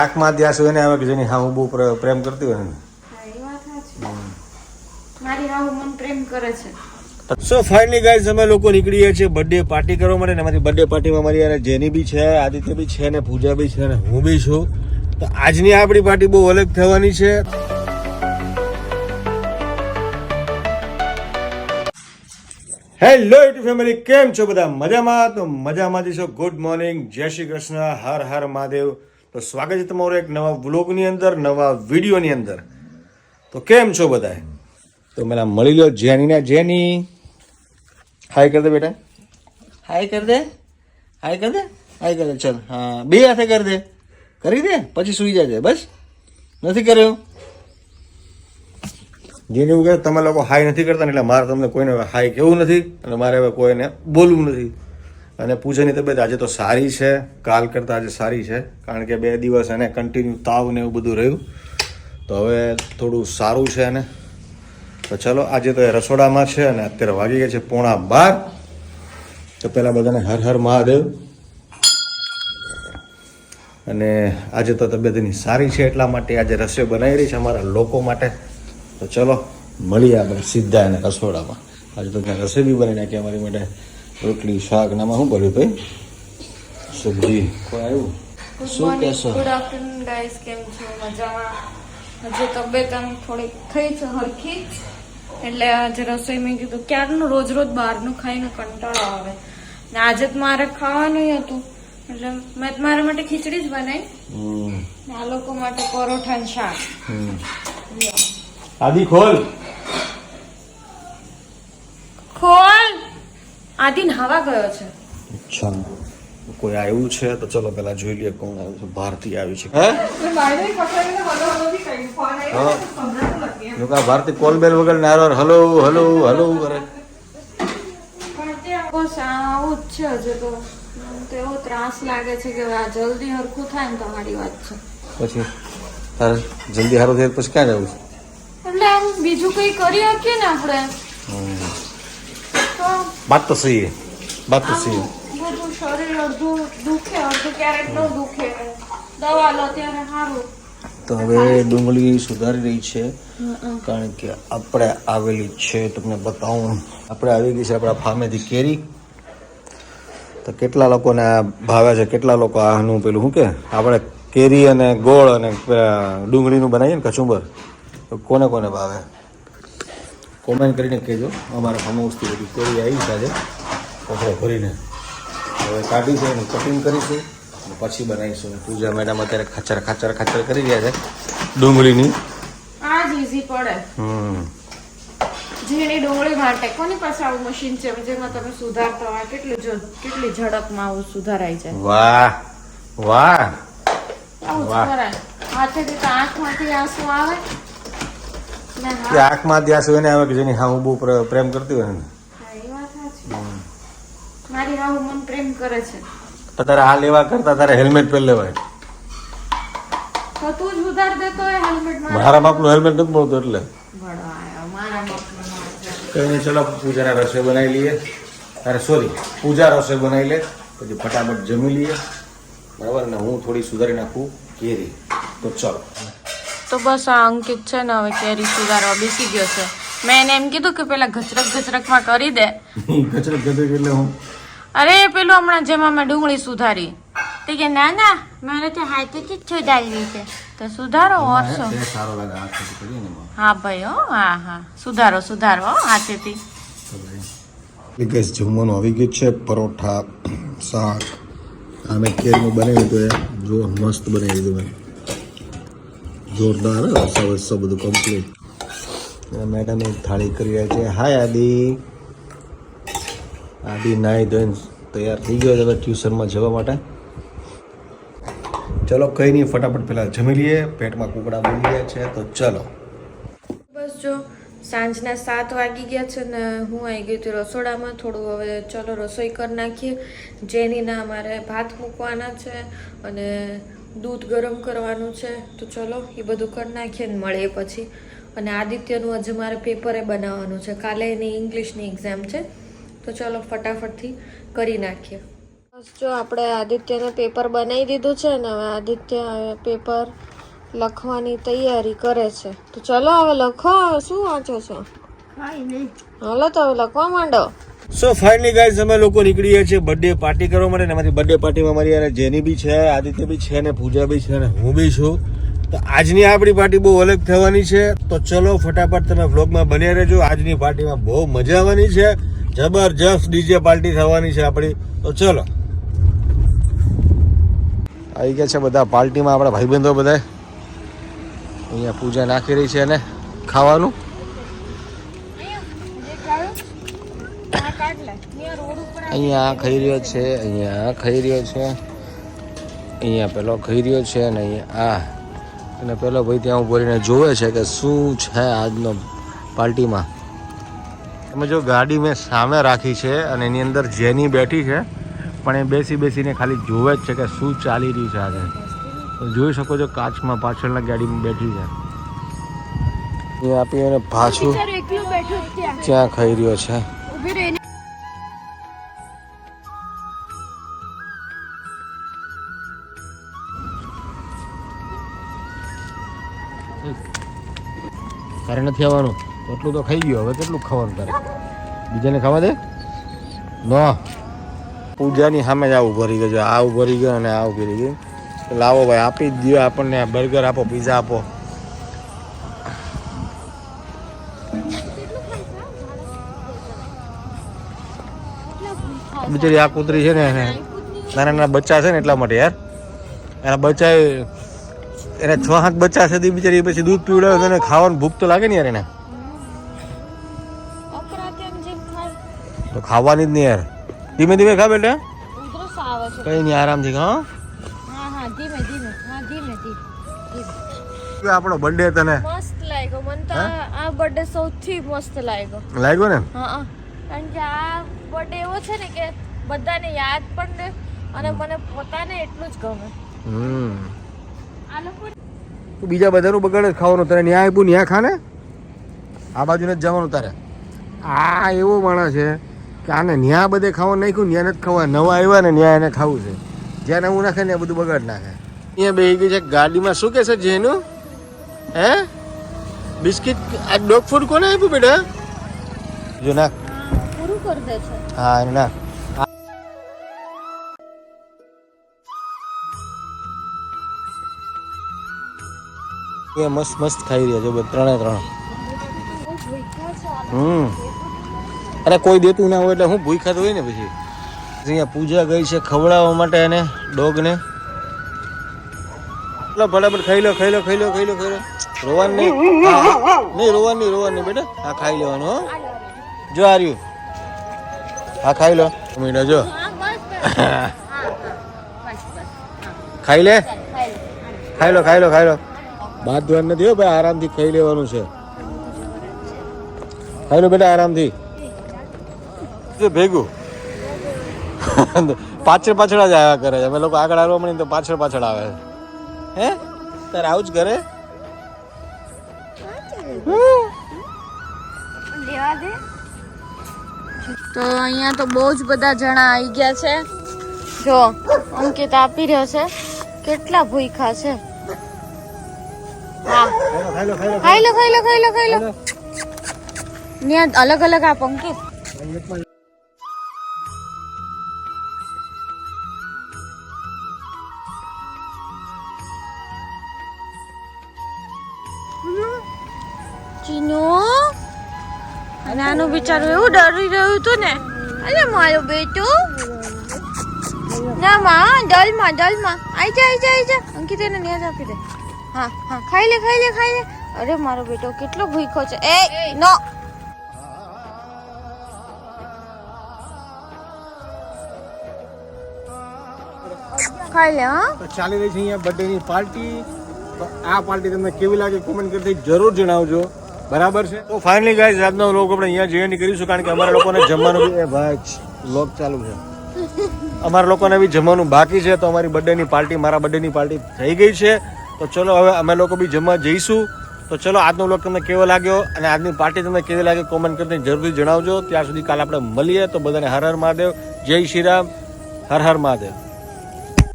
આંખમાં ત્યાં સુધી આવે કે જેની હા હું બહુ પ્રેમ કરતી હોય ને. મારી હાવ મન પ્રેમ કરે છે. સો ફાઇનલી ગાઈઝ અમે લોકો નીકળીએ છીએ બર્થડે પાર્ટી કરવા માટે ને અમારી બર્થડે પાર્ટીમાં મારી યાર જેની બી છે, આદિત્ય બી છે ને પૂજા બી છે ને હું બી છું. તો આજની આપણી પાર્ટી બહુ અલગ થવાની છે. હેલો યુટ્યુબ ફેમિલી, કેમ છો બધા? મજામાં? તો મજામાં છો. ગુડ મોર્નિંગ, જય શ્રી કૃષ્ણ, હર હર મહાદેવ. તો સ્વાગત છે તમારું એક નવા વ્લોગની અંદર, નવા વિડીયોની અંદર. તો કેમ છો બધા? તો મેલા મળી લો જેની. હાય કર દે બેટા, હાય કર દે, હાય કર દે, હાય કર દે. ચલ હા, બે હાથે કર દે, કરી દે પછી સુઈ જાય. બસ નથી કર્યો જેની વગર તમે લોકો હાય નથી કરતા ને એટલે મારે તમને કોઈને હાય કેવું નથી અને મારે હવે કોઈને બોલવું નથી. અને પૂજાની તબિયત આજે તો સારી છે, કાલ કરતાં આજે સારી છે, કારણ કે 2 દિવસ એને કન્ટિન્યુ તાવ ને એવું બધું રહ્યું. તો હવે થોડું સારું છે એને. તો ચલો, આજે તો એ રસોડામાં છે અને અત્યારે વાગી ગયા છે 11:15. તો પહેલાં બધાને હર હર મહાદેવ. અને આજે તો તબિયત એની સારી છે એટલા માટે આજે રસોઈ બનાવી રહી છે અમારા લોકો માટે. તો ચલો મળીએ આપણે સીધા એને રસોડામાં. આજે તો ત્યાં રસોઈ બી બની નાખી અમારી માટે, રોટલી શાક નામાં શું કર્યું ભાઈ? સબ્જી. કોઈ આવ્યું? શું કહેશો? ગુડ આફ્ટરનૂન ગાઈસ, કેમ છો? મજામાં? હજુ તબિયત આમ થોડી થઈ છે હરખી, એટલે આજે રસોઈ મેં કીધું ક્યારનું રોજ બહારનું ખાઈને કંટાળો આવે ને આજે જ મારે ખાવાનું હતું એટલે મેં મારા માટે ખીચડી જ બનાવી, આ લોકો માટે પરોઠા ને શાક. આદિ ખોલ આદિ નહાવા ગયો છે. અચ્છા, કોઈ આવ્યું છે? તો ચલો પેલા જોઈ લઈએ કોણ આવ્યું છે. ભારતી આવી છે. ભારતી કોલ બેલ વગર નારો હલો હલો હલો કરે. બસ આવું જ છે. હજુ તો એવો ત્રાસ લાગે છે કે આ જલ્દી હરખું થાય ને તમારી વાત છે. પછી તારે જલ્દી સારું થાય પછી ક્યાં જવું છે? એટલે આમ બીજું કઈ કરી શકીએ ને આપણે. તો બાત તો સહી હે, બાત તો સહી. બધું શરીર અડધું દુખે, અડધું ક્યારેક ન દુખે, દવા લો ત્યારે સારું. તો હવે ડુંગળી સુધારી રહી છે, કારણ કે આપણે આવેલી છે, તમને બતાવું, આપણે આવી ગઈ છે આપણા ફાર્મેથી કેરી. તો કેટલા લોકોને આ ભાવે છે, કેટલા લોકો આનું પેલું શું કે આપણે કેરી અને ગોળ અને ડુંગળીનું બનાવીએ ને કચુંબર, તો કોને કોને ભાવે કોમેન્ટ કરીને કહેજો. અમારા ફાર્મહાઉસથી બધી કેરી આવી છે આજે કોથળે ભરીને. હવે કાઢી છે એનું કટિંગ કરીશું અને પછી બનાવીશું. પૂજા મેડમ અત્યારે ખાચર કરી રહ્યા છે ડુંગળીની. આ જ ઈઝી પડે. ઝીણી ડુંગળી માટે કોની પાસે આવું મશીન છે જેમાં તમે સુધારતા હોય? કેટલી ઝડપમાં આવું સુધારાય છે. વાહ વાહ આવું સુધારાય હાથેથી તો આંખમાંથી આંસુ આવે ને. આંખમાં ત્યાં સુધી આવે કે જેની હા હું બહુ પ્રેમ કરતી હોય ને. એ વાત સાચી. મારી હાવ મન પ્રેમ કરે છે. તો તારે આ લેવા કરતા તારે હેલ્મેટ પહેરી લેવાય. તો તું જ સુધાર દેતો હોય હેલ્મેટ. મારા બાપનું હેલ્મેટ નથી મળતું એટલે. મારા બાપનું કઈ નહીં, ચલો પૂજાના રસોઈ બનાવી લઈએ. અરે સોરી, પૂજા રસોઈ બનાવી લે પછી ફટાફટ જમી લઈએ, બરાબર ને? હું થોડી સુધારી નાખું કેરી. તો ચલો. તો બસ આ અંકિત છે ને હવે કેરી સુધારવા બેસી ગયો છે. મેં એને એમ કીધું કે પેલા ગચરકમાં કરી દે. ગચરક એટલે હું અરે પેલું હમણાં જેમાં મેં ડુંગળી સુધારી તો કે ના મારે તો હાથેથી જ સુધારવી છે. તો સુધારો ઓરસો સારો લાગે હાથેથી કરીએ ને. હા ભાઈ, હો હા સુધારો હાથેથી. ગેસ જમવાનું આવી ગયું છે. પરોઠા, શાક, આમે કેરીનું બનાવ્યું હતું. જો મસ્ત બનાવી દીધું મેં, જોરદાર. રસ્સા બધું કમ્પ્લીટ. મેડમ એક થાળી કરી રહ્યા છે. હાય આદિ નાઈ ધોઈને તૈયાર થઈ ગયો છે હવે ટ્યુશનમાં જવા માટે. ચલો કંઈ નહીં, ફટાફટ પહેલાં જમી લઈએ, પેટમાં કુકડા બની ગયા છે. તો ચલો બસ જો સાંજના 7 વાગી ગયા છે ને હું આવી ગઈ હતી રસોડામાં. થોડું હવે ચલો રસોઈ કરી નાખીએ. જેનીના અમારે ભાત મૂકવાના છે અને દૂધ ગરમ કરવાનું છે. તો ચલો એ બધું કરી નાખીએ ને મળીએ પછી. અને આદિત્યનું આજે મારે પેપરે બનાવવાનું છે, કાલે એની ઇંગ્લિશની એક્ઝામ છે. તો ચલો ફટાફટથી કરી નાખીએ. જો આપણે આદિત્યને પેપર બનાવી દીધું છે ને હવે આદિત્ય પેપર લખવાની તૈયારી કરે છે. તો ચલો હવે લખો. શું વાંચો છો? હાલો તો હવે લખવા માંડો. સો ફાઇનલી ગાઈઝ અમે લોકો નીકળીએ છીએ બર્થડે પાર્ટી કરવા માટે ને અમારી બર્થડે પાર્ટીમાં મારી યાર જેની બી છે, આદિત્ય બી છે ને પૂજા બી છે ને હું બી છું. તો આજની આપણી પાર્ટી બહુ અલગ થવાની છે. તો ચલો ફટાફટ તમે વ્લોગમાં બન્યા રહેજો. આજની પાર્ટીમાં બહુ મજા આવવાની છે. જબરજસ્ત ડીજે પાર્ટી થવાની છે આપણી. તો ચલો આવી ગયા છે બધા પાર્ટીમાં આપણા ભાઈબંધો બધા. અહીંયા પૂજા નાખી રહી છે અને ખાવાનું અહીંયા ખાઈ રહ્યો છે, અહીંયા ખાઈ રહ્યો છે, અહીંયા પેલો ખાઈ રહ્યો છે અને અહીંયા અને પેલો ભાઈ ત્યાં ઉભો જોવે છે કે શું છે આજનો પાર્ટીમાં. તમે જો ગાડી મેં સામે રાખી છે અને એની અંદર જેની બેઠી છે પણ એ બેસીને ખાલી જોવે જ છે કે શું ચાલી રહ્યું છે આજે. જોઈ શકો છો કાચમાં પાછળના ગાડીમાં બેઠી છે. અહીંયા આપી અને પાછું ત્યાં ખાઈ રહ્યો છે. તારે નથી આવવાનું એટલું તો ખાઈ ગયો, હવે કેટલું ખાવાનું તારે? બીજાને ખાવા દે ન. પૂજાની સામે જ આવું ભરી ગયો, આ ભરી ગયો અને આ ભરી ગયું. લાવો ભાઈ આપી જ દો આપણને, બર્ગર આપો, પીઝા આપો. બિચારી આ કૂતરી છે ને નાના બચ્ચા છે ને એટલા માટે યાર. એના બચ્ચા એને 6-7 બચ્ચા છે બિચારી પછી દૂધ પીવડાવે તો એને ખાવાનું ભૂખ તો લાગે ને યાર. એને તો ખાવાની જ નહીં યાર. ધીમે ધીમે ખા બેટા, કઈ નહીં આરામથી ખા. આપણો બર્થડે તને મસ્ત લાગ્યો. મને તો આ બર્થડે સૌથી મસ્ત લાગ્યો ને. હા, કારણ કે આ બર્થડે એવો છે ને કે બધાને યાદ પણ રહે અને મને પોતાને એટલું જ ગમે. આ લોકો બીજા બધાનું બગાડે જ ખાવાનું. તારે ન્યાય આપ્યું ન્યા ખા ને, આ બાજુ નથી જવાનું તારે. આ એવો માણસ છે કે આને ન્યા બધે ખાવાનું નાખ્યું, ન્યા નથી ખાવા. નવા આવ્યા ને ન્યા એને ખાવું છે. જ્યાં નવું નાખે ને બધું બગાડ નાખે. અહીંયા બેસી ગઈ છે ગાડીમાં. શું કે છે જેનું? હે બિસ્કિટ? આ ડોગ ફૂડ કોને આપ્યું બેટા? જો નાખ, પૂરું કરી દે છે. હા એને નાખ. એ મસ્ત મસ્ત ખાઈ રહ્યા છે ત્રણે ત્રણ. અરે કોઈ દેતું ના હોય એટલે હું ભૂખ્યા તો હોય ને. પછી અહીંયા પૂજા ગઈ છે ખવડાવવા માટે એને ડોગને. ફટાફટ ખાઈ લો. રોવાનું નહીં, રોવાનું નહીં બેટા. હા ખાઈ લેવાનું. હો જો આ રહ્યું. હા ખાઈ લો મીઠા જો. ખાઈ લે, ખાઈ લો. બાદ ધોવાનું નથી હો ભાઈ, આરામથી ખાઈ લેવાનું છે. ખાઈ લો બેટા આરામથી. ભેગું પાછળ જ આવ્યા કરે છે. અમે લોકો આગળ આવવા મળીને તો પાછળ આવે. હે તારે આવું જ કરે? તો અહીંયા તો બહુ જ બધા જણા આવી ગયા છે. જો અંકિત આપી રહ્યો છે. કેટલા ભૂખ્યા છે. હા ખાઈ લો. ત્યાં અલગ અલગ આપ અંકિત. ચીનો નાનું બિચારું એવું ડરી રહ્યું હતું ને. અરે મારો બેટો ના માં દલમાં આઈ જા. અંકિત એને ન્યાજ આપી દે. હા ખાઈ લે. અરે મારો બેટો કેટલો ભૂખ્યો છે. એ નો ખાઈ લે. હા તો ચાલી રહી છે અહીંયા બર્થડે ની પાર્ટી. તો આ પાર્ટી તમને કેવી લાગે કોમેન્ટ કરી જરૂર જણાવજો. બરાબર છે. તો ફાઇનલી ગાઈઝ આજનો વ્લોગ આપણે અહીંયા જોઈન કરીશું કારણ કે અમારા લોકોને જમવાનું બી ભાઈ વ્લોગ ચાલુ છે. અમારા લોકોને બી જમવાનું બાકી છે. તો અમારી બર્થડેની પાર્ટી, મારા બર્થડેની પાર્ટી થઈ ગઈ છે. તો ચલો હવે અમે લોકો બી જમવા જઈશું. તો ચલો આજનો વ્લોગ તમને કેવો લાગ્યો અને આજની પાર્ટી તમને કેવી લાગે કોમેન્ટ કરીને જરૂરથી જણાવજો. ત્યાર સુધી કાલે આપણે મળીએ. તો બધાને હર હર મહાદેવ, જય શ્રી રામ, હર હર મહાદેવ.